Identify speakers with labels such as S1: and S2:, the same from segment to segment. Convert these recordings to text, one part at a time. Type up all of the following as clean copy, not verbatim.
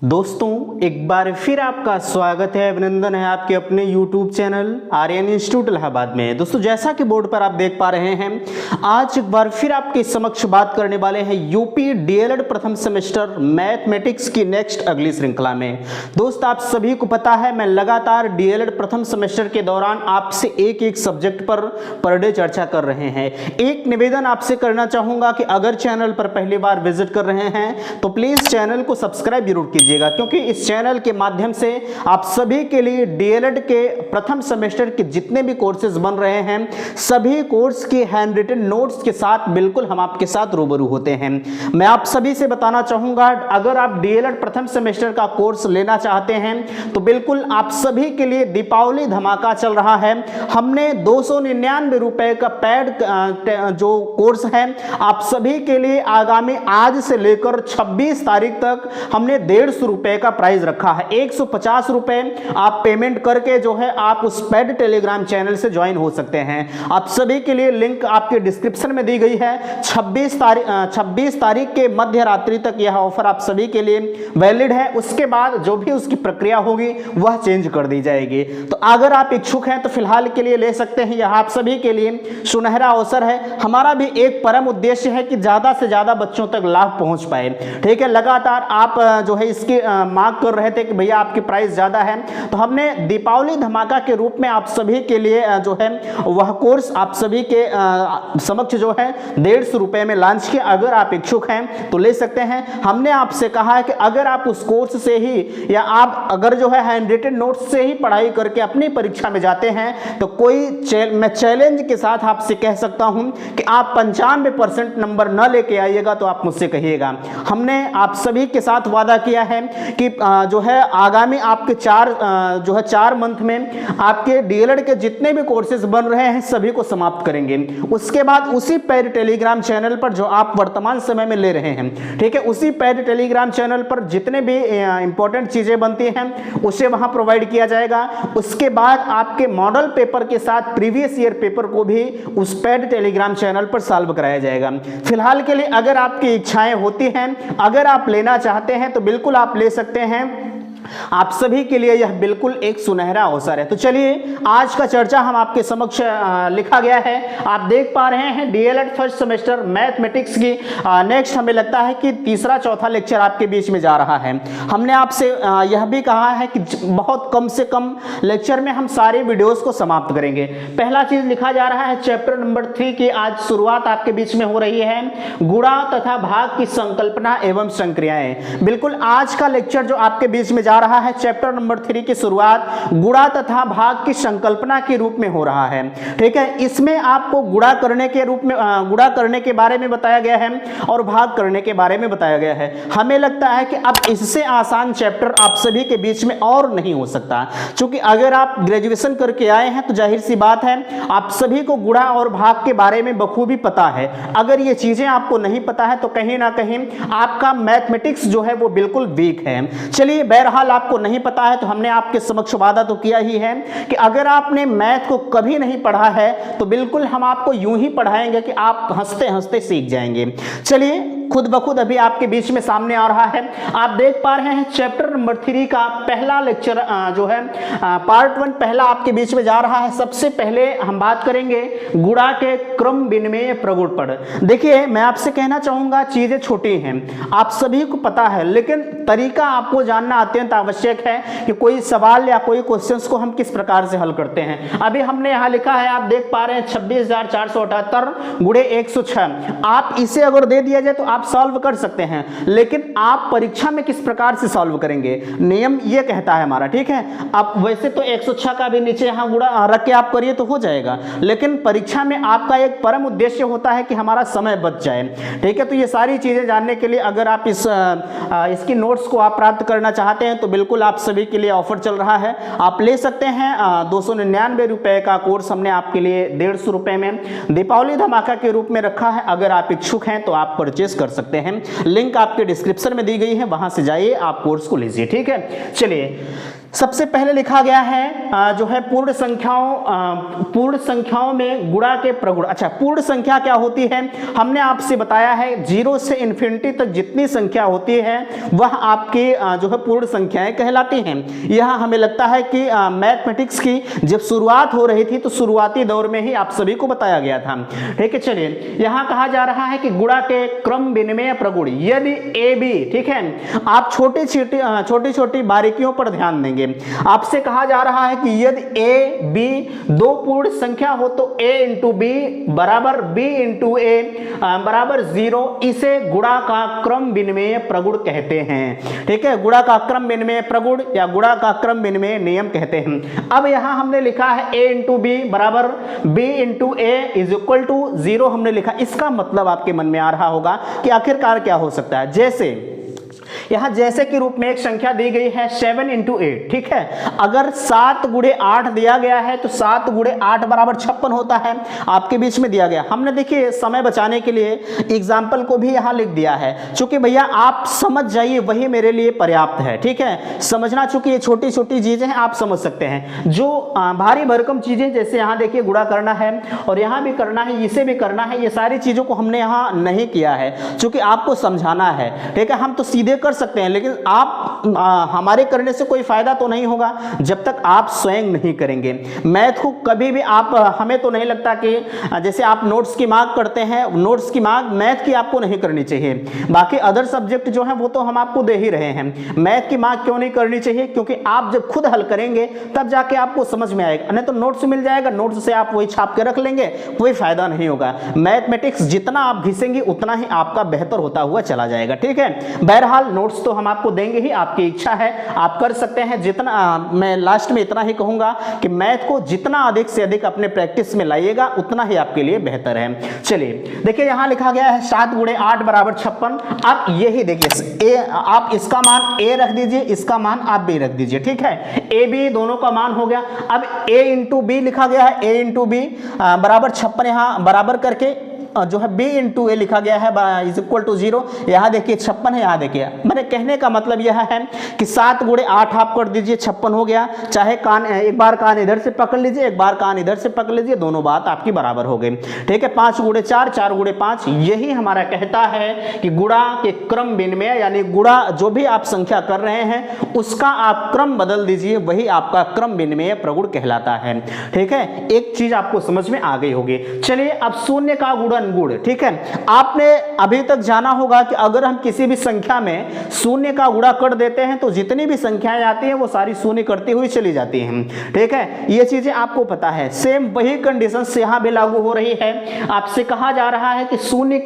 S1: दोस्तों एक बार फिर आपका स्वागत है, अभिनंदन है आपके अपने YouTube channel Aryan institute Allahabad में। दोस्तों जैसा कि बोर्ड पर आप देख पा रहे हैं, आज एक बार फिर आपके समक्ष बात करने वाले हैं यूपी डीएलएड प्रथम सेमेस्टर मैथमेटिक्स की नेक्स्ट अगली श्रृंखला में। दोस्त आप सभी को पता है, मैं लगातार डीएलएड प्रथम सेमेस्टर के दौरान आपसे एक एक सब्जेक्ट पर डे चर्चा कर रहे हैं। एक निवेदन आपसे करना चाहूंगा कि अगर चैनल पर पहली बार विजिट कर रहे हैं तो प्लीज चैनल को सब्सक्राइब जरूर कीजिए, क्योंकि इस चैनल के माध्यम से आप सभी के लिए डीएलएड के प्रथम सेमेस्टर के जितने भी कोर्सेज बन रहे हैं, सभी कोर्स के हैंड रिटन नोट्स के साथ बिल्कुल हम आपके साथ रूबरू होते हैं। मैं आप सभी से बताना चाहूंगा, अगर आप डीएलएड प्रथम सेमेस्टर का कोर्स लेना चाहते हैं तो बिल्कुल आप सभी के लिए दीपावली धमाका चल रहा है। हमने 299 रुपए का पेड जो कोर्स है आप सभी के लिए आगामी आज से लेकर 26 तारीख तक हमने 150 रुपए का प्राइस रखा है। 150 रुपए आप पेमेंट करके जो है आप उस पेड टेलीग्राम चैनल से ज्वाइन हो सकते हैं। आप सभी के लिए लिंक आपके डिस्क्रिप्शन में दी गई है। 26 तारीख के मध्य रात्रि तक यह ऑफर आप सभी के लिए वैलिड है। उसके बाद जो भी उसकी प्रक्रिया होगी वह चेंज कर दी जाएगी। तो अगर आप इच्छुक हैं तो फिलहाल के लिए ले सकते हैं, यह आप सभी के लिए सुनहरा अवसर है। हमारा भी एक परम उद्देश्य है कि ज्यादा से ज्यादा बच्चों तक लाभ पहुंच पाए। ठीक है, लगातार आप जो है इसकी मांग कर रहे थे कि भैया आपकी प्राइस ज्यादा है, तो हमने दीपावली धमाका के रूप में आप सभी के लिए जो है वह कोर्स आप सभी के समक्ष जो है 150 रुपए में लॉन्च किया। अगर आप इच्छुक हैं तो ले सकते हैं। हमने आपसे कहा है कि अगर आप उस कोर्स से ही या आप अगर जो है हैंड रिटन नोट्स से ही पढ़ाई करके अपनी परीक्षा में जाते हैं तो मैं चैलेंज के साथ आपसे कह सकता हूं कि आप 95% नंबर न लेके आइएगा तो आप मुझसे कहिएगा। हमने आप सभी के साथ वादा किया है कि जो है आगामी आपके 4 मंथ में आपके डीएलएड के जितने भी कोर्सेज बन रहे हैं सभी को समाप्त करेंगे। उसके बाद उसी पेड टेलीग्राम चैनल पर जो आप वर्तमान समय में ले रहे हैं, ठीक है, उसी पेड टेलीग्राम चैनल पर जितने भी इंपॉर्टेंट चीजें बनती हैं उसे वहां प्रोवाइड किया जाएगा। उसके बाद आपके मॉडल पेपर के साथ प्रीवियस ईयर पेपर को भी उस पेड टेलीग्राम चैनल पर सॉल्व कराया जाएगा। फिलहाल के लिए अगर आपकी इच्छाएं होती हैं, अगर आप लेना चाहते हैं तो बिल्कुल आप ले सकते हैं। आप सभी के लिए यह बिल्कुल एक सुनहरा अवसर है। तो चलिए आज का चर्चा हम आपके समक्ष लिखा गया है। आप देख पा रहे हैं डीएलएड फर्स्ट सेमेस्टर मैथमेटिक्स की नेक्स्ट हमें लगता है कि तीसरा चौथा लेक्चर आपके बीच में जा रहा है। हमने आपसे यह भी कहा है कि बहुत कम से कम लेक्चर में हम सारे वीडियोस को समाप्त करेंगे। पहला चीज लिखा जा रहा है चैप्टर नंबर 3 की आज शुरुआत आपके बीच में हो रही है, गुणा तथा भाग की संकल्पना एवं संक्रियाएं। बिल्कुल आज का लेक्चर जो आपके बीच में जा रहा है चैप्टर नंबर 3 की शुरुआत गुणा तथा भाग की संकल्पना के रूप में हो रहा है। ठीक है, इसमें आपको गुणा करने के बारे में बताया गया है और भाग करने के बारे में बताया गया है। हमें लगता है कि अब इससे आसान चैप्टर आप सभी के बीच में और नहीं हो सकता, क्योंकि अगर आप ग्रेजुएशन करके आए हैं तो जाहिर सी बात है आप सभी को गुणा और भाग के बारे में बखूबी पता है। अगर ये चीजें आपको नहीं पता है तो कहीं ना कहीं आपका मैथमेटिक्स जो है वो बिल्कुल वीक है। चलिए, बहरहाल आपको नहीं पता है तो हमने आपके समक्ष वादा तो किया ही है कि अगर आपने मैथ को कभी नहीं पढ़ा है तो बिल्कुल हम आपको यूं ही पढ़ाएंगे कि आप हंसते हंसते सीख जाएंगे। चलिए, खुद ब खुद अभी आपके बीच में सामने आ रहा है। आप देख पा रहे हैं चैप्टर नंबर 3 का पहला लेक्चर जो है पार्ट 1 पहला आपके बीच में जा रहा है। सबसे पहले हम बात करेंगे गुणा के क्रम विनिमय प्रगुणपढ़। देखिए, मैं आपसे कहना चाहूंगा चीजें छोटी हैं, आप सभी को पता है, लेकिन तरीका आपको जानना अत्यंत आवश्यक है कि कोई सवाल या कोई क्वेश्चंस को हम किस प्रकार से हल करते हैं। अभी हमने यहाँ लिखा है, आप देख पा रहे हैं 26,478 गुणे 106। आप इसे अगर दे दिया जाए तो आप सॉल्व कर सकते हैं, लेकिन आप परीक्षा में किस प्रकार से सॉल्व करेंगे, नियम ये कहता है हमारा। ठीक है, आप वैसे तो 106 का भी नीचे यहाँ गुणा रख के आप करिए तो हो जाएगा, लेकिन परीक्षा में आपका एक परम उद्देश्य होता है कि हमारा समय बच जाए। ठीक है, तो ये सारी चीजें जानने के लिए अगर आप इसकी नोट्स को आप प्राप्त करना चाहते हैं तो बिल्कुल आप सभी के लिए ऑफर चल रहा है, आप ले सकते हैं। 299 रुपए का कोर्स हमने आपके लिए 150 रुपए में दीपावली धमाका के रूप में रखा है। अगर आप इच्छुक हैं तो आप परचेस कर सकते हैं। लिंक आपके डिस्क्रिप्शन में दी गई है, वहां से जाइए, आप कोर्स को लीजिए। ठीक है, चलिए सबसे पहले लिखा गया है जो है पूर्ण संख्याओं में गुणा के प्रगुण। अच्छा, पूर्ण संख्या क्या होती है, हमने आपसे बताया है 0 से इन्फिनिटी तक जितनी संख्या होती है वह आपकी जो है पूर्ण संख्याएं कहलाती हैं। यह हमें लगता है कि मैथमेटिक्स की जब शुरुआत हो रही थी तो शुरुआती दौर में ही आप सभी को बताया गया था। ठीक है, चलिए यहाँ कहा जा रहा है कि गुणा के क्रम विनिमय प्रगुण यदि ए बी, ठीक है, आप छोटी छोटी बारीकियों पर ध्यान देंगे। आपसे कहा जा रहा है कि यदि ए बी दो पूर्ण संख्या हो तो a इंटू बी बराबर b इंटू ए बराबर 0, इसे गुणा का क्रम विनिमय प्रगुण कहते हैं। ठीक है, गुणा का क्रम विनिमय प्रगुण या गुणा का क्रम विनिमय नियम कहते हैं। अब यहां हमने लिखा है a इंटू बी बराबर b into A is equal to 0 हमने लिखा। इसका मतलब आपके मन में आ रहा होगा कि आखिरकार क्या हो सकता है। जैसे यहां जैसे कि रूप में एक संख्या दी गई है 7 इंटू 8, ठीक है, अगर 7 गुणे 8 दिया गया है तो 7 गुणे 8 बराबर 56 होता है, आपके बीच में दिया गया। हमने देखिए समय बचाने के लिए एग्जाम्पल को भी यहां लिख दिया है, चूंकि भैया आप समझ जाइए वही मेरे लिए पर्याप्त है। ठीक है, समझना, चूंकि ये छोटी छोटी चीजें हैं आप समझ सकते हैं। जो भारी भरकम चीजें जैसे यहाँ देखिए गुणा करना है और यहाँ भी करना है, इसे भी करना है, ये सारी चीजों को हमने यहाँ नहीं किया है चूंकि आपको समझाना है। ठीक है, हम तो सीधे कर सकते हैं लेकिन आप हमारे करने से कोई फायदा तो नहीं होगा जब तक आप स्वयं नहीं करेंगे। मैथ को कभी भी आप हमें तो नहीं लगता कि जैसे आप नोट्स की मांग करते हैं, नोट्स की मांग मैथ की आपको नहीं करनी चाहिए। बाकी अदर सब्जेक्ट जो है वो तो हम आपको दे ही रहे हैं। मैथ की मांग क्यों नहीं करनी चाहिए, क्योंकि आप जब खुद हल करेंगे तब जाके आपको समझ में आएगा, नहीं तो नोट्स मिल जाएगा, नोट्स से आप वही छाप के रख लेंगे, कोई फायदा नहीं होगा। मैथमेटिक्स जितना आप घिसेंगे उतना ही आपका बेहतर होता हुआ चला जाएगा। ठीक है, बहरहाल नोट्स तो हम आपको देंगे ही, आपकी इच्छा है आप कर सकते हैं। जितना मैं लास्ट में इतना ही कहूंगा कि मैथ को जितना अधिक से अधिक अपने प्रैक्टिस में लाइएगा उतना ही आपके लिए बेहतर है। चलिए देखिए यहां लिखा गया है 7 गुणे 8 बराबर 56। अब यही देखिए आप इसका मान a रख दीजिए, इसका मान आप b रख दीजिए। ठीक है, a b दोनों का मान हो गया। अब a इंटू बी लिखा गया है, a इंटू बी बराबर 56, यहां बराबर करके जो है b इंटू ए लिखा गया है इज इक्वल टू 0। यहाँ देखिए 56 है, यहाँ देखिए मैंने कहने का मतलब यह है कि 7 गुणे 8 आप कर दीजिए, 56 हो गया। चाहे कान एक बार कान इधर से पकड़ लीजिए, एक बार कान इधर से पकड़ लीजिए, दोनों बात आपकी बराबर हो गई। ठीक है, 5 गुणे 4, 4 गुणे 5, यही हमारा कहता है कि गुणा के क्रम विनिमय यानी गुणा जो भी आप संख्या कर रहे हैं उसका आप क्रम बदल दीजिए, वही आपका क्रम विनिमय प्रगुण कहलाता है। ठीक है, एक चीज आपको समझ में आ गई होगी। चलिए अब शून्य का गुणन गुण। ठीक है, आपने अभी तक जाना होगा कि अगर हम किसी भी संख्या में शून्य का गुणा कर देते हैं तो जितनी भी संख्याएं आती हैं वो सारी शून्य करती हुई चली जाती हैं। ठीक है, ये चीजें आपको पता है। सेम वही कंडीशन यहां भी लागू हो रही है। आपसे कहा जा रहा है कि शून्य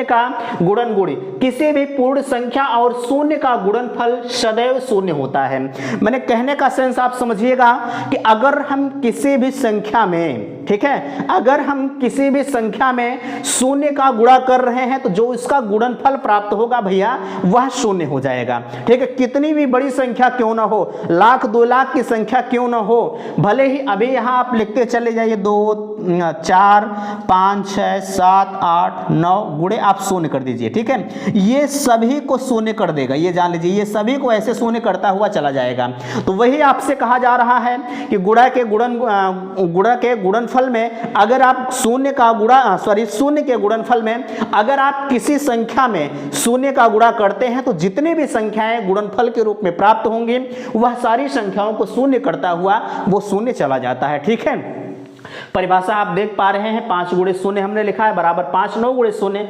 S1: का गुणन गुण, किसी भी पूर्ण संख्या और शून्य का गुणनफल सदैव शून्य होता है। मैंने कहने का सेंस आप समझिएगा कि अगर हम किसी भी संख्या में, ठीक है, अगर हम किसी भी संख्या में शून्य का गुणा कर रहे हैं तो जो इसका गुणनफल प्राप्त होगा भैया वह शून्य हो जाएगा। ठीक है, कितनी भी बड़ी संख्या क्यों ना हो, लाख 2 लाख की संख्या क्यों ना हो, भले ही अभी यहां आप लिखते चले जाइए 2 4 5 6 7 8 9 गुणे आप शून्य कर दीजिए। ठीक है, ये सभी को शून्य कर देगा, ये जान लीजिए, ये सभी को ऐसे शून्य करता हुआ चला जाएगा। तो वही आपसे कहा जा रहा है कि गुणा के गुणनफल में अगर आप शून्य के गुणनफल में अगर आप किसी संख्या में शून्य का गुणा करते हैं तो जितनी भी संख्याएं गुणनफल के रूप में प्राप्त होंगी वह सारी संख्याओं को शून्य करता हुआ वो शून्य चला जाता है। ठीक है, परिभाषा आप देख पा रहे हैं, 5 गुणे शून्य हमने लिखा है बराबर 5, 9 गुणे शून्य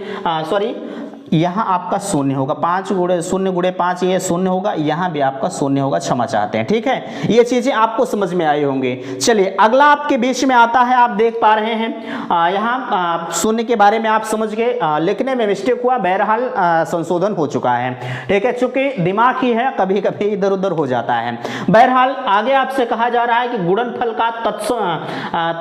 S1: यहाँ आपका शून्य होगा, 5 गुणे 0 गुणे 5 ये शून्य होगा, यहाँ भी आपका शून्य होगा, क्षमा चाहते हैं। ठीक है, ये चीजें आपको समझ में आई होंगी। चलिए अगला आपके बीच में आता है, आप देख पा रहे हैं यहाँ शून्य के बारे में आप समझ गए, लिखने में मिस्टेक हुआ, बहरहाल संशोधन हो चुका है। ठीक है, चूंकि दिमाग ही है कभी कभी इधर उधर हो जाता है। बहरहाल आगे आपसे कहा जा रहा है कि गुणनफल का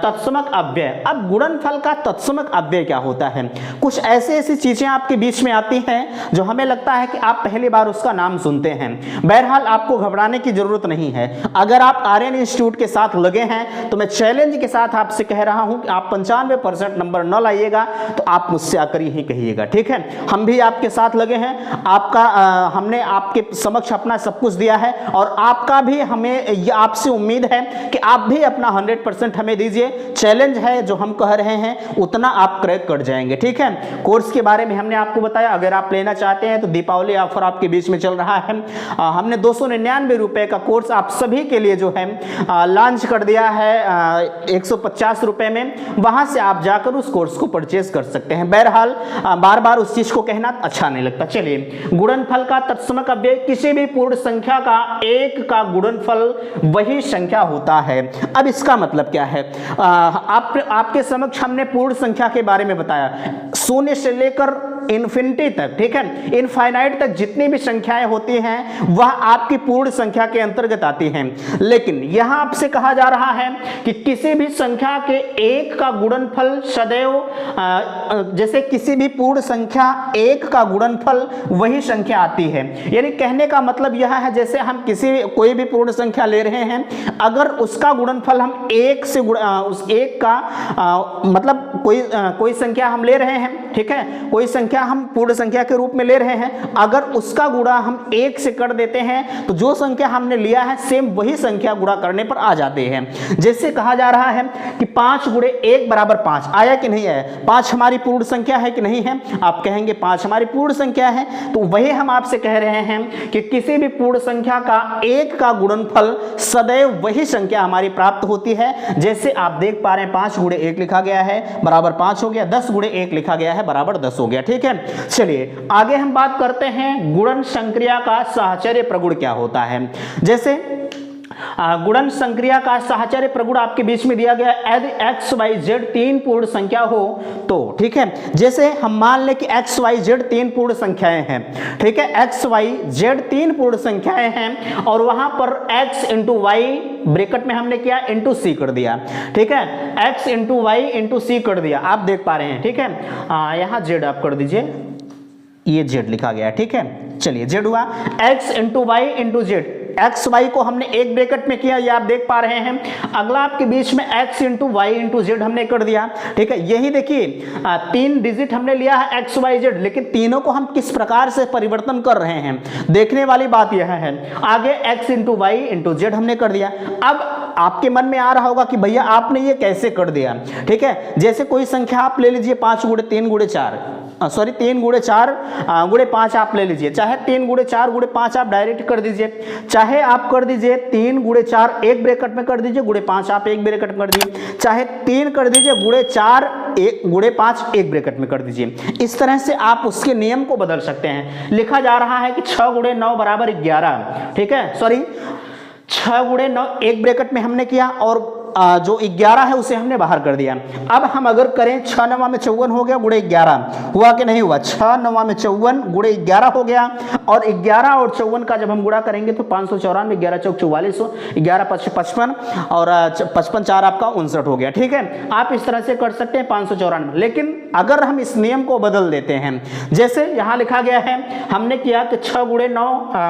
S1: तत्समक अव्यय। अब गुणनफल का तत्समक अव्यय क्या होता है, कुछ ऐसी चीजें आपके बीच में आती हैं जो हमें लगता है कि आप पहली बार उसका नाम सुनते हैं। बहरहाल आपको घबराने की जरूरत नहीं है। अगर आप आर्यन इंस्टीट्यूट के साथ लगे हैं तो मैं चैलेंज के साथ आपसे कह रहा हूं कि आप 95% नंबर न लाइएगा तो आप मुझसे आकर ही कहिएगा, ठीक है। हम भी आपके साथ लगे हैं, हमने आपके समक्ष अपना सब कुछ दिया है और आपका भी हमें आपसे उम्मीद है कि आप भी अपना 100% हमें दीजिए। चैलेंज है जो हम कह रहे हैं उतना आप क्रैक कर जाएंगे, ठीक है। कोर्स के बारे में हमने आपको बताया, अगर आप लेना चाहते हैं तो दीपावली ऑफर आपके बीच में चल रहा है। हमने 299 रुपए का कोर्स आप सभी के लिए जो है लॉन्च कर दिया है 150 रुपए में। वहां से आप जाकर उस कोर्स को परचेज कर सकते हैं। बहरहाल बार बार उस चीज को कहना अच्छा नहीं लगता। चलिए, गुणनफल का तत्समक अव्यय किसी भी पूर्ण संख्या का एक का गुणनफल वही संख्या होता है। अब इसका मतलब क्या है? आपके समक्ष हमने पूर्ण संख्या के बारे में बताया, शून्य से लेकर इन्फिनिटी तक, ठीक है, इनफाइनाइट तक जितनी भी संख्याएं होती हैं वह आपकी पूर्ण संख्या के अंतर्गत आती हैं। लेकिन यहां आपसे कहा जा रहा है कि किसी भी संख्या के एक का गुणनफल सदैव, जैसे किसी भी पूर्ण संख्या एक का गुणनफल वही संख्या आती है। यानी कहने का मतलब यह है, जैसे हम कोई भी पूर्ण संख्या ले रहे हैं, अगर उसका गुणनफल हम एक से उस एक का मतलब कोई संख्या हम ले रहे हैं, ठीक है, कोई संख्या हम पूर्ण संख्या के रूप में ले रहे हैं, अगर उसका गुणा हम एक से कर देते हैं तो जो संख्या हमने लिया है सेम वही संख्या गुणा करने पर आ जाते हैं। जैसे कहा जा रहा है कि 5 गुणे 1 बराबर 5 आया कि नहीं आया? 5 हमारी पूर्ण संख्या है कि नहीं है? आप कहेंगे 5 हमारी पूर्ण संख्या है। तो वही हम आपसे कह रहे हैं कि किसी भी पूर्ण संख्या का एक का गुणनफल सदैव वही संख्या हमारी प्राप्त होती है। जैसे आप देख पा रहे हैं 5 गुणे 1 लिखा गया है बराबर 5 हो गया, 10 गुणे 1 लिखा गया है बराबर 10 हो गया, ठीक है। चलिए आगे हम बात करते हैं गुणन संक्रिया का साहचर्य प्रगुण क्या होता है। जैसे गुणन संक्रिया का साहचर्य प्रगुण आपके बीच में दिया गया, यदि x y z 3 पूर्ण संख्या हो तो, ठीक है। जैसे हम मान लें कि x y z 3 पूर्ण संख्याएं हैं, ठीक है, x y z 3 पूर्ण संख्याएं हैं और वहां पर x इंटू वाई ब्रैकेट में हमने किया इंटू सी कर दिया, ठीक है, x इंटू वाई इंटू सी कर दिया, आप देख पा रहे हैं, ठीक है। यहां z आप कर दीजिए, ये z लिखा गया, ठीक है। चलिए z हुआ x into Y into Z, X Y को हमने एक ब्रैकेट में किया, ये आप देख पा रहे हैं। अगला आपके बीच में x into Y into Z हमने कर दिया, ठीक है। यही देखिए 3 डिजिट हमने लिया है x y z, लेकिन तीनों को हम किस प्रकार से परिवर्तन कर रहे हैं देखने वाली बात यह है। आगे x into Y into Z हमने कर दिया। अब आपके मन में आ रहा होगा कि भैया आपने ये कैसे कर दिया, ठीक है। जैसे कोई संख्या आप ले लीजिए 5 गुणे 3 गुणे 4, सॉरी 3 गुणे 4 गुणे 5 आप ले लीजिए, चाहे 3 गुणे 4 गुणे 5 आप डायरेक्ट कर दीजिए, चाहे आप कर दीजिए 3 गुणे 4 एक ब्रैकेट में कर दीजिए, गुणे 5 आप एक ब्रैकेट में कर दीजिए, चाहे 3 कर दीजिए गुणे 4 गुणे 5 एक ब्रैकेट में कर दीजिए। इस तरह से आप उसके नियम को बदल सकते हैं। लिखा जा रहा है कि 6 गुणे 9 बराबर 11, ठीक है, सॉरी 6 गुणे 9 एक ब्रैकेट में हमने किया और जो 11 है उसे हमने बाहर कर दिया। अब हम अगर करें 6 9 में 54 हो गया गुणे 11, हुआ कि नहीं हुआ? 6 9 में 54 गुणे 11 हो गया और 11 और 54 का जब हम गुणा करेंगे तो 594, 11 चौक 44, 11 55 और 55 4 आपका 59 हो गया, ठीक है। आप इस तरह से कर सकते हैं 594। लेकिन अगर हम इस नियम को बदल देते हैं, जैसे यहाँ लिखा गया है, हमने किया कि 6 गुणे 9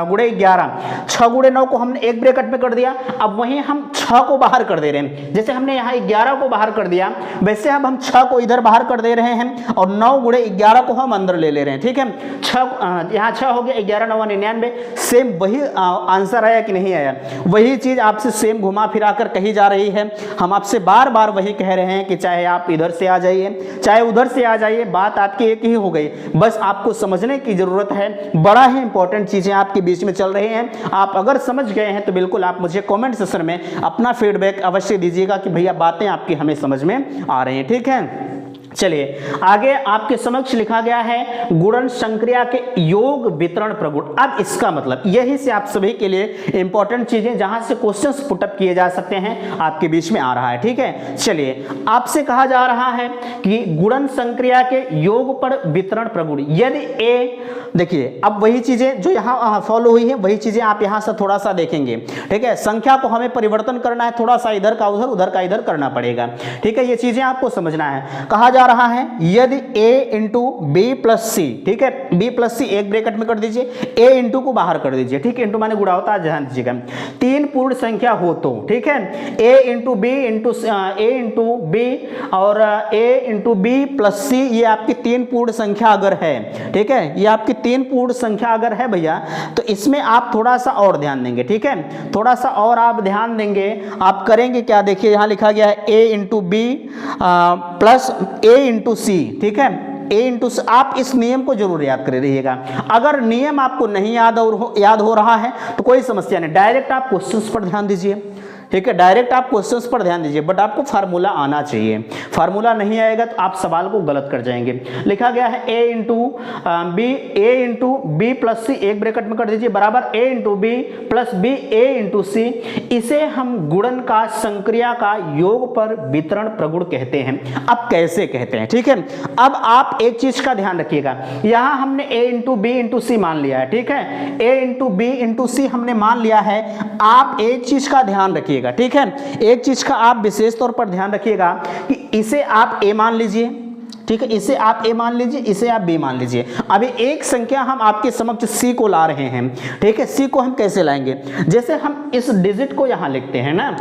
S1: गुणे 11, 6 गुणे 9 को हमने एक ब्रैकेट में कर दिया, अब वहीं हम 6 को बाहर कर दे रहे हैं। जैसे हमने यहाँ 11 को बाहर कर दिया, वैसे अब हम 6 को इधर बाहर कर दे रहे हैं और 9 गुणे 11 को हम अंदर ले रहे हैं, ठीक है। 6 यहाँ 6 हो गया, 11 9 99, सेम वही आंसर आया कि नहीं आया? वही चीज आपसे सेम घुमा फिरा कर कही जा रही है। हम आपसे बार बार वही कह रहे हैं कि चाहे आप इधर से आ जाइए चाहे उधर से आ जाइए, बात आपकी एक ही हो गई। बस आपको समझने की जरूरत है। बड़ा ही इंपॉर्टेंट चीजें आपके बीच में चल रही हैं। आप अगर समझ गए हैं तो बिल्कुल आप मुझे कमेंट सेक्शन में अपना फीडबैक अवश्य दीजिएगा कि भैया बातें आपकी हमें समझ में आ रही हैं, ठीक है। चलिए आगे आपके समक्ष लिखा गया है गुणन संक्रिया के योग वितरण प्रगुण। अब इसका मतलब यही से आप सभी के लिए इंपॉर्टेंट चीजें जहां से क्वेश्चंस पुटअप किए जा सकते हैं आपके बीच में आ रहा है, ठीक है। चलिए आपसे कहा जा रहा है कि गुणन संक्रिया के योग पर वितरण प्रगुण, यदि ए, देखिए अब वही चीजें जो यहाँ फॉलो हुई है वही चीजें आप यहाँ से थोड़ा सा देखेंगे, ठीक है। संख्या को हमें परिवर्तन करना है, थोड़ा सा इधर का उधर, उधर का इधर करना पड़ेगा, ठीक है। ये चीजें आपको समझना है। कहा जा जा रहा है यदि a इंटू बी प्लस सी, ठीक है, b प्लस सी एक ब्रैकेट में कर दीजिए, a इंटू को बाहर कर दीजिए, ठीक है, इंटू माने गुणा होता है, ध्यान दीजिएगा, तीन पूर्ण संख्या हो तो, ठीक है, a इंटू बी और a इंटू बी प्लस सी, ये आपकी तीन पूर्ण संख्या अगर है, ठीक है, ये आपकी तीन पूर्ण संख्या अगर है भैया, तो इसमें आप थोड़ा सा और ध्यान देंगे, ठीक है, थोड़ा सा और आप ध्यान देंगे, आप करेंगे क्या, देखिए यहां लिखा गया है a into B plus a into C, ठीक है, a इंटू, आप इस नियम को जरूर याद कर रहिएगा। अगर नियम आपको नहीं याद हो रहा है तो कोई समस्या नहीं, डायरेक्ट आप क्वेश्चंस पर ध्यान दीजिए, ठीक है, डायरेक्ट आप क्वेश्चंस पर ध्यान दीजिए, बट आपको फार्मूला आना चाहिए, फार्मूला नहीं आएगा तो आप सवाल को गलत कर जाएंगे। लिखा गया है a into B plus C एक ब्रैकेट में कर दीजिए बराबर a into B plus B a into C, इसे हम गुणन का संक्रिया का योग पर वितरण प्रगुण कहते हैं। अब कैसे कहते हैं, ठीक है, अब आप एक चीज का ध्यान रखिएगा, यहां हमने a इंटू बी इंटू सी मान लिया है, ठीक है, a इंटू बी इंटू सी हमने मान लिया है। आप एक चीज का ध्यान रखिएगा, ठीक है, एक चीज का आप विशेष तौर पर ध्यान रखिएगा कि इसे आप a मान लीजिए, ठीक है, इसे आप a मान लीजिए, इसे आप b मान लीजिए। अभी एक संख्या हम आपके समक्ष c को ला रहे हैं, ठीक है, c को हम कैसे लाएंगे, जैसे हम इस डिजिट को यहां लिखते हैं ना,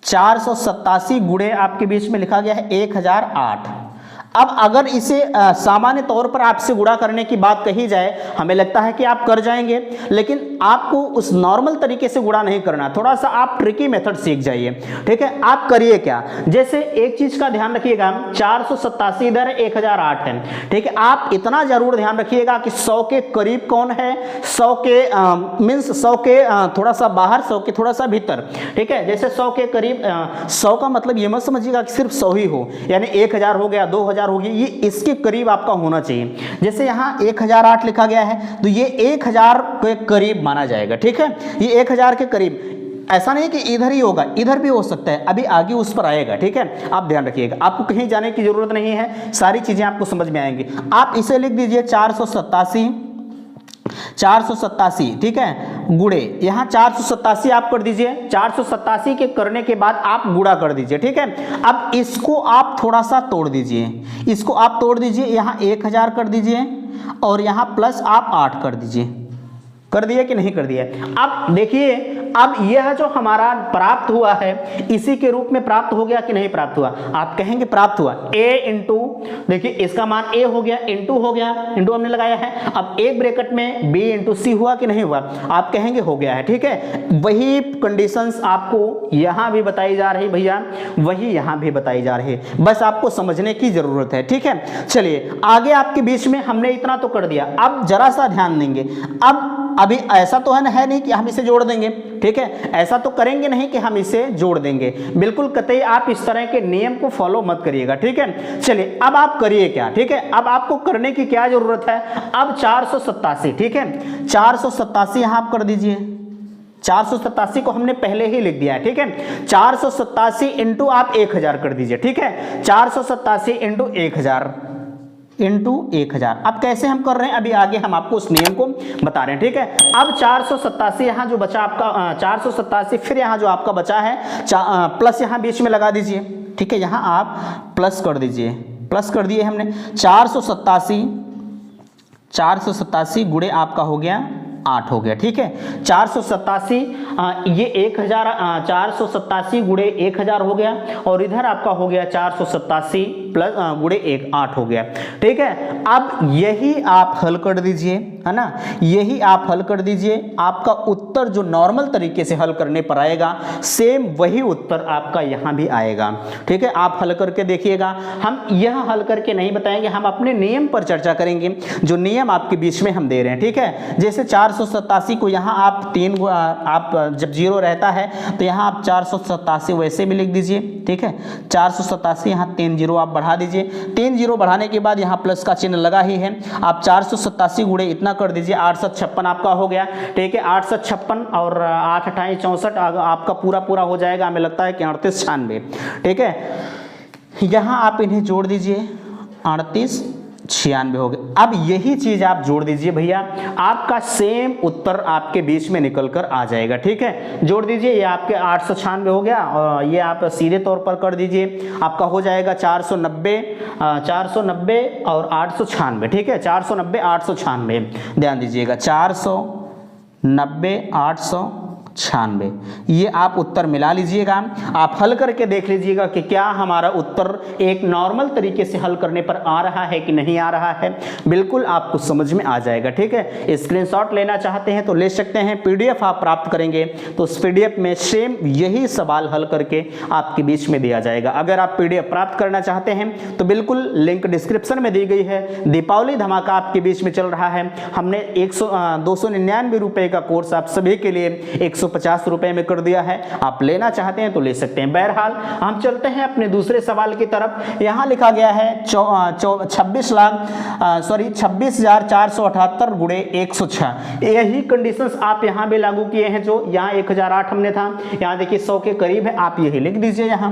S1: 487 गुणे आपके बीच में लिखा गया है 1008। अब अगर इसे सामान्य तौर पर आपसे गुणा करने की बात कही जाए, हमें लगता है कि आप कर जाएंगे, लेकिन आपको उस नॉर्मल तरीके से गुणा नहीं करना, थोड़ा सा आप ट्रिकी मेथड सीख जाइए, ठीक है। आप करिए क्या, जैसे एक चीज का ध्यान रखिएगा, 487 इधर 1008 है, ठीक है, आप इतना जरूर ध्यान रखिएगा कि 100 के करीब कौन है, 100 के मीन्स 100 के थोड़ा सा बाहर, 100 के थोड़ा सा भीतर, ठीक है, जैसे 100 के करीब, 100 का मतलब ये मत समझिएगा कि सिर्फ 100 ही हो, यानी 1000 हो गया, 2000 होगी, ये इसके करीब आपका होना चाहिए। जैसे यहाँ 1008 लिखा गया है तो ये 1000 के करीब माना जाएगा, ठीक है, ये 1000 के करीब, ऐसा नहीं कि इधर ही होगा, इधर भी हो सकता है, अभी आगे उस पर आएगा, ठीक है, आप ध्यान रखिएगा, आपको कहीं जाने की जरूरत नहीं है, सारी चीजें आपको समझ में आएंगी। आप इसे लिख दीजिए 487, ठीक है, गुणे यहाँ 487 आप कर दीजिए, 487 के करने के बाद आप गुणा कर दीजिए, ठीक है। अब इसको आप थोड़ा सा तोड़ दीजिए, इसको आप तोड़ दीजिए, यहाँ 1000 कर दीजिए और यहाँ प्लस आप 8 कर दीजिए, कर दिया कि नहीं कर दिया। अब देखिए, अब यह जो हमारा प्राप्त हुआ है इसी के रूप में प्राप्त हो गया कि नहीं प्राप्त हुआ, आप कहेंगे प्राप्त हुआ, a इंटू, देखिए इसका मान a हो गया, इंटू हो गया, इंटू हमने लगाया है, अब एक ब्रैकेट में b इंटू सी हुआ कि नहीं हुआ, आप कहेंगे हो गया है, ठीक है। वही कंडीशंस आपको यहां भी बताई जा रही भैया, वही यहां भी बताई जा रही, बस आपको समझने की जरूरत है, ठीक है। चलिए आगे आपके बीच में हमने इतना तो कर दिया, अब जरा सा ध्यान देंगे, अभी ऐसा तो है नहीं कि हम इसे जोड़ देंगे, ठीक है, ऐसा तो करेंगे नहीं कि हम इसे जोड़ देंगे, बिल्कुल कतई आप इस तरह के नियम को फॉलो मत करिएगा, ठीक है। चलिए अब आप करिए क्या, ठीक है, अब आपको करने की क्या जरूरत है, अब 487, ठीक है, 487 यहां आप कर दीजिए, 487 को हमने पहले ही लिख दिया है, ठीक है, 487 इंटू आप 1000 कर दीजिए, ठीक है, 487 इंटू 1000 अब कैसे हम कर रहे हैं, अभी आगे हम आपको उस नियम को बता रहे हैं, ठीक है। अब 487 यहाँ जो बचा आपका, 487 फिर यहाँ जो आपका बचा है प्लस यहाँ बीच में लगा दीजिए, ठीक है, यहाँ आप प्लस कर दीजिए, प्लस कर दिए हमने, 487 गुणे आपका हो गया 8 हो गया, ठीक है, 487 ये 487 गुणे 1000 हो गया और इधर आपका हो गया 487 प्लस गुणे 8 हो गया, ठीक है। अब यही आप हल कर दीजिए, है ना, यही आप हल कर दीजिए, आपका उत्तर जो नॉर्मल तरीके से हल करने पर आएगा सेम वही उत्तर आपका यहाँ भी आएगा, ठीक है। आप हल करके देखिएगा, हम यह हल करके नहीं बताएंगे, हम अपने नियम पर चर्चा करेंगे, जो नियम आपके बीच में हम दे रहे हैं, ठीक है। जैसे 487 को यहाँ आप आप जब 0 रहता है तो यहाँ आप 487 वैसे भी लिख दीजिए, ठीक है, 487 यहाँ 3 0 आप बढ़ा दीजिए, 3 0 बढ़ाने के बाद यहाँ प्लस का चिन्ह लगा ही है, आप 487 गुणे इतना कर दीजिए, 856 आपका हो गया, ठीक है, 856 और 8 28 64 आपका पूरा हो जाएगा, हमें लगता है कि 38 96, ठीक है। यहाँ आप इन्हें जोड़ दीजिए, 38 96 हो गए। अब यही चीज आप जोड़ दीजिए भैया, आपका सेम उत्तर आपके बीच में निकल कर आ जाएगा। ठीक है, जोड़ दीजिए, ये आपके 896 हो गया और ये आप सीधे तौर पर कर दीजिए, आपका हो जाएगा 490 और 896। ठीक है, 490 896, ध्यान दीजिएगा 490 896, ये आप उत्तर मिला लीजिएगा। आप हल करके देख लीजिएगा कि क्या हमारा उत्तर एक नॉर्मल तरीके से हल करने पर आ रहा है कि नहीं आ रहा है, बिल्कुल आपको समझ में आ जाएगा। ठीक है, स्क्रीनशॉट लेना चाहते हैं तो ले सकते हैं, पीडीएफ आप प्राप्त करेंगे तो उस पीडीएफ में सेम यही सवाल हल करके आपके बीच में दिया जाएगा। अगर आप पीडीएफ प्राप्त करना चाहते हैं तो बिल्कुल लिंक डिस्क्रिप्शन में दी गई है। दीपावली धमाका आपके बीच में चल रहा है, हमने 299 रुपए का कोर्स आप सभी के लिए 150 रुपए में कर दिया है, आप लेना चाहते हैं तो ले सकते हैं। बहरहाल हम चलते हैं अपने दूसरे सवाल की तरफ। यहां लिखा गया है 26,478 गुणे 106। यही कंडीशंस आप यहां भी लागू किए हैं, जो यहां 1008 हमने था, यहां देखिए 100 के करीब है, आप यही लिख दीजिए, यहां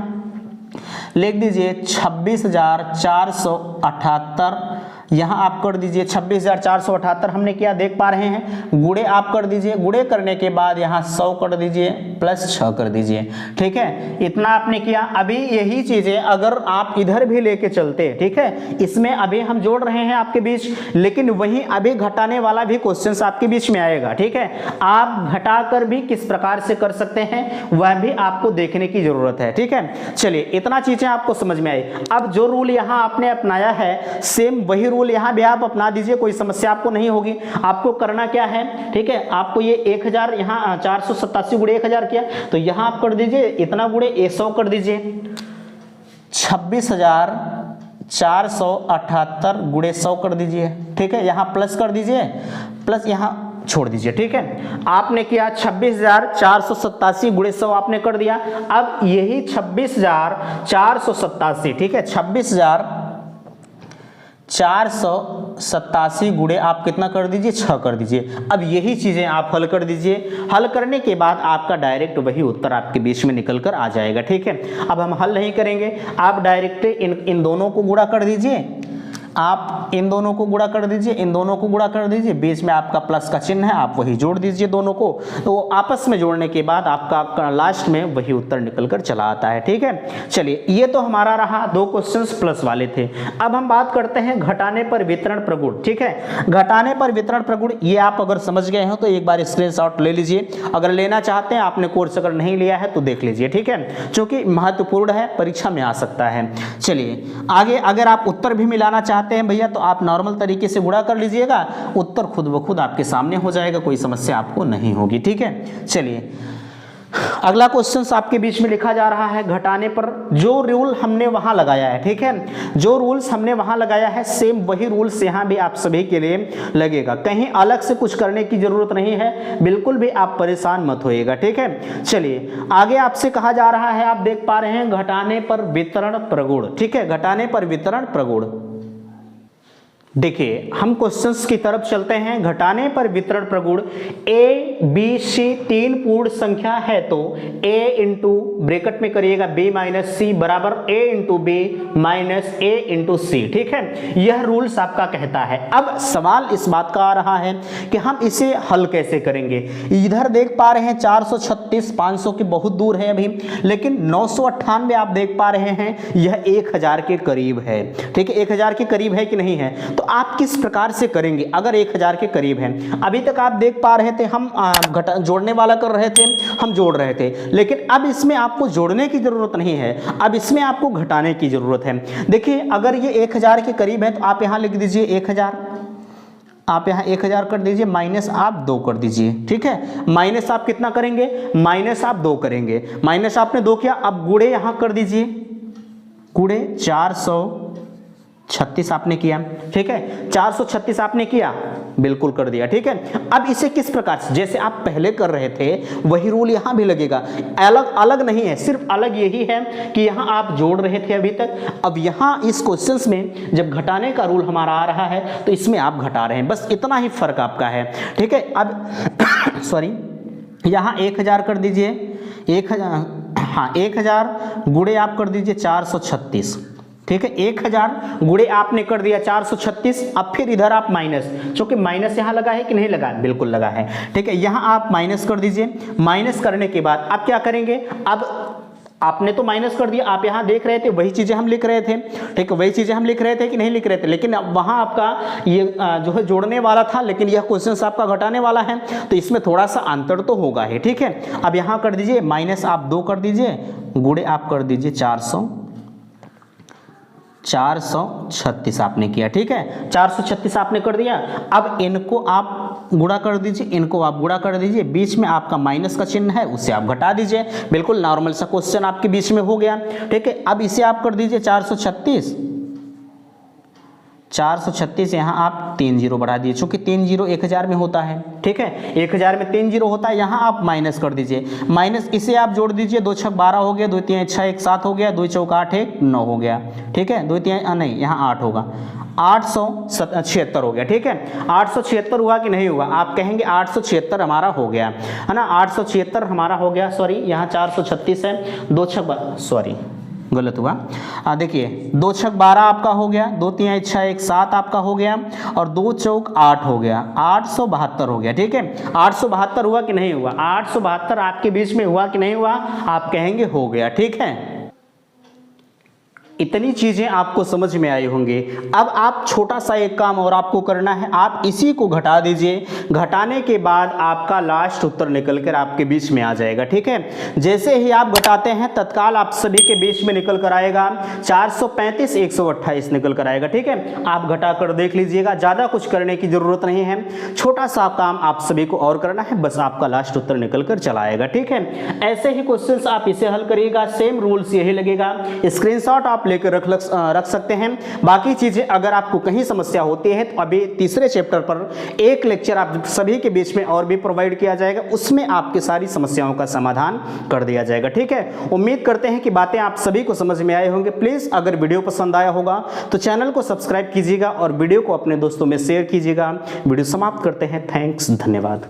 S1: लिख दीजिए 26,478, यहाँ आप कर दीजिए 26,478 हमने क्या देख पा रहे हैं, गुणे आप कर दीजिए, गुणे करने के बाद यहाँ 100 कर दीजिए प्लस 6 कर दीजिए। ठीक है, इतना आपने किया। अभी यही चीजें अगर आप इधर भी लेके चलते, ठीक है, इसमें अभी हम जोड़ रहे हैं आपके बीच, लेकिन वहीं अभी घटाने वाला भी क्वेश्चन आपके बीच में आएगा। ठीक है, आप घटाकर भी किस प्रकार से कर सकते हैं वह भी आपको देखने की जरूरत है। ठीक है, चलिए इतना चीजें आपको समझ में आई। अब जो रूल यहाँ आपने अपनाया है सेम वही रूल यहां भी आप अपना दीजिए, कोई समस्या आपको नहीं होगी। आपको करना क्या है, ठीक है, आपको ये 1000 यहां 487 गुणे 1000 किया तो यहां आप कर दीजिए इतना गुणे 100 कर दीजिए, 26,478 गुणे 100 कर दीजिए। ठीक है, यहां प्लस कर दीजिए, प्लस यहां छोड़ दीजिए। ठीक है, आपने किया 26,487 गुणे 100 आपने कर दिया। अब यही 26,487, ठीक है, 26,487 गुणे आप कितना कर दीजिए, 6 कर दीजिए। अब यही चीजें आप हल कर दीजिए, हल करने के बाद आपका डायरेक्ट वही उत्तर आपके बीच में निकल कर आ जाएगा। ठीक है, अब हम हल नहीं करेंगे, आप डायरेक्ट इन दोनों को गुणा कर दीजिए, आप इन दोनों को गुणा कर दीजिए, इन दोनों को गुणा कर दीजिए, बीच में आपका प्लस का चिन्ह है, आप वही जोड़ दीजिए दोनों को, तो आपस में जोड़ने के बाद आपका लास्ट में वही उत्तर निकल कर चला आता है। ठीक है, चलिए ये तो हमारा रहा 2 क्वेश्चंस प्लस वाले थे। अब हम बात करते हैं घटाने पर वितरण प्रगुण। ठीक है, घटाने पर वितरण प्रगुण ये आप अगर समझ गए हो तो एक बार स्क्रीनशॉट ले लीजिए, अगर लेना चाहते हैं, आपने कोर्स अगर नहीं लिया है तो देख लीजिए। ठीक है, क्योंकि महत्वपूर्ण है, परीक्षा में आ सकता है। चलिए आगे, अगर आप उत्तर भी मिलाना चाहते हैं भैया तो आप नॉर्मल तरीके से गुणा कर लीजिएगा, उत्तर खुद ब खुद आपके सामने हो जाएगा, कोई समस्या आपको नहीं होगी। ठीक है, चलिए अगला क्वेश्चन आपके बीच में लिखा जा रहा है घटाने पर जो रूल हमने वहां लगाया है। ठीक है, जो रूल्स हमने वहां लगाया है सेम वही रूल्स यहां भी आप सभी के लिए लगेगा, कहीं अलग से कुछ करने की जरूरत नहीं है, बिल्कुल भी आप परेशान मत होइएगा। ठीक है, चलिए आगे आपसे कहा जा रहा है, आप देख पा रहे हैं घटाने पर वितरण प्रगुण। ठीक है, घटाने पर वितरण प्रगुण, देखिए हम क्वेश्चंस की तरफ चलते हैं। घटाने पर वितरण प्रगुण ए बी सी 3 पूर्ण संख्या है तो a इंटू ब्रैकेट में करिएगा b माइनस सी बराबर a into B minus a into C. ठीक है, यह रूल्स आपका कहता है। अब सवाल इस बात का आ रहा है कि हम इसे हल कैसे करेंगे। इधर देख पा रहे हैं 436 500 की बहुत दूर है अभी, लेकिन 998 आप देख पा रहे हैं यह 1000 के करीब है। ठीक है, 1000 के करीब है कि नहीं है, तो आप किस प्रकार से करेंगे अगर 1000 के करीब है। अभी तक आप देख पा रहे थे हम जोड़ने वाला कर रहे थे, हम जोड़ रहे थे, लेकिन अब इसमें आपको जोड़ने की जरूरत नहीं है, अब इसमें आपको घटाने की जरूरत है। देखिए अगर ये 1000 के करीब है तो आप यहां लिख दीजिए 1000, आप यहां 1000 कर दीजिए, माइनस आप 2 कर दीजिए। ठीक है, माइनस आप कितना करेंगे, माइनस आप 2 करेंगे, माइनस आपने 2 किया, अब गुणे यहां कर दीजिए, गुणे 436 आपने किया। ठीक है, 436 आपने किया, बिल्कुल कर दिया। ठीक है, अब इसे किस प्रकार से, जैसे आप पहले कर रहे थे वही रूल यहां भी लगेगा, अलग अलग नहीं है, सिर्फ अलग यही है कि यहां आप जोड़ रहे थे अभी तक, अब यहां इस क्वेश्चंस में जब घटाने का रूल हमारा आ रहा है तो इसमें आप घटा रहे हैं, बस इतना ही फर्क आपका है। ठीक है, अब सॉरी यहां 1000 कर दीजिए, 1000 हाँ 1000 गुणे आप कर दीजिए 436। ठीक है, 1000 गुणे आपने कर दिया 436। अब फिर इधर आप माइनस, क्योंकि माइनस यहां लगा है कि नहीं लगा, बिल्कुल लगा है। ठीक है, यहां आप माइनस कर दीजिए। माइनस करने के बाद आप क्या करेंगे, अब आपने तो माइनस कर दिया, आप यहां देख रहे थे वही चीजें हम लिख रहे थे। ठीक है, वही चीजें हम लिख रहे थे कि नहीं लिख रहे थे, लेकिन वहां आपका ये जो है जोड़ने वाला था, लेकिन यह क्वेश्चन आपका घटाने वाला है, तो इसमें थोड़ा सा अंतर तो होगा ही। ठीक है, अब यहां कर दीजिए माइनस आप 2 कर दीजिए, गुणे आप कर दीजिए 436 आपने किया। ठीक है, 436 आपने कर दिया। अब इनको आप गुणा कर दीजिए, इनको आप गुणा कर दीजिए, बीच में आपका माइनस का चिन्ह है उसे आप घटा दीजिए। बिल्कुल नॉर्मल सा क्वेश्चन आपके बीच में हो गया। ठीक है, अब इसे आप कर दीजिए 436 यहाँ आप 3 जीरो बढ़ा दिए, चूंकि 3 जीरो 1000 में होता है। ठीक है, 1000 में 3 जीरो होता है, यहाँ आप माइनस कर दीजिए। माइनस इसे आप जोड़ दीजिए, 2 छक 12 हो गया, 2 3 6 1 7 हो गया, 2 चौक 8 1 9 हो गया। ठीक है, 2 3 नहीं, यहाँ 8 होगा, 876 हो गया। ठीक है, 876 हुआ कि नहीं हुआ, आप कहेंगे 876 हमारा हो गया है ना, 876 हमारा हो गया। सॉरी, यहाँ 436 है, 2 छक 12, सॉरी गलत हुआ। देखिए 2 छक 12 आपका हो गया, 2 3 6 1 7 आपका हो गया, और 2 चौक 8 हो गया, 872 हो गया। ठीक है, 872 हुआ कि नहीं हुआ, 872 आपके बीच में हुआ कि नहीं हुआ, आप कहेंगे हो गया। ठीक है, इतनी चीजें आपको समझ में आई होंगी। अब आप छोटा सा एक काम और आपको करना है, आप इसी को घटा दीजिए। घटाने के बाद आपका लास्ट उत्तर निकलकर आपके बीच में आ जाएगा। ठीक है, जैसे ही आप घटाते हैं तत्काल आप सभी के बीच में निकल कर आएगा 435 128 निकल कर आएगा। ठीक है, आप घटा कर देख लीजिएगा, ज्यादा कुछ करने की जरूरत नहीं है, छोटा सा काम आप सभी को और करना है, बस आपका लास्ट उत्तर निकल कर चला आएगा। ठीक है, ऐसे ही क्वेश्चंस आप इसे हल करिएगा, सेम रूल्स यही लगेगा, स्क्रीनशॉट आप लेकर रख सकते हैं। बाकी चीजें अगर आपको कहीं समस्या होती है तो अभी तीसरे चैप्टर पर एक लेक्चर आप सभी के बीच में और भी प्रोवाइड किया जाएगा, उसमें आपकी सारी समस्याओं का समाधान कर दिया जाएगा। ठीक है, उम्मीद करते हैं कि बातें आप सभी को समझ में आए होंगे। प्लीज अगर वीडियो पसंद आया होगा तो चैनल को सब्सक्राइब कीजिएगा और वीडियो को अपने दोस्तों में शेयर कीजिएगा। वीडियो समाप्त करते हैं, थैंक्स, धन्यवाद।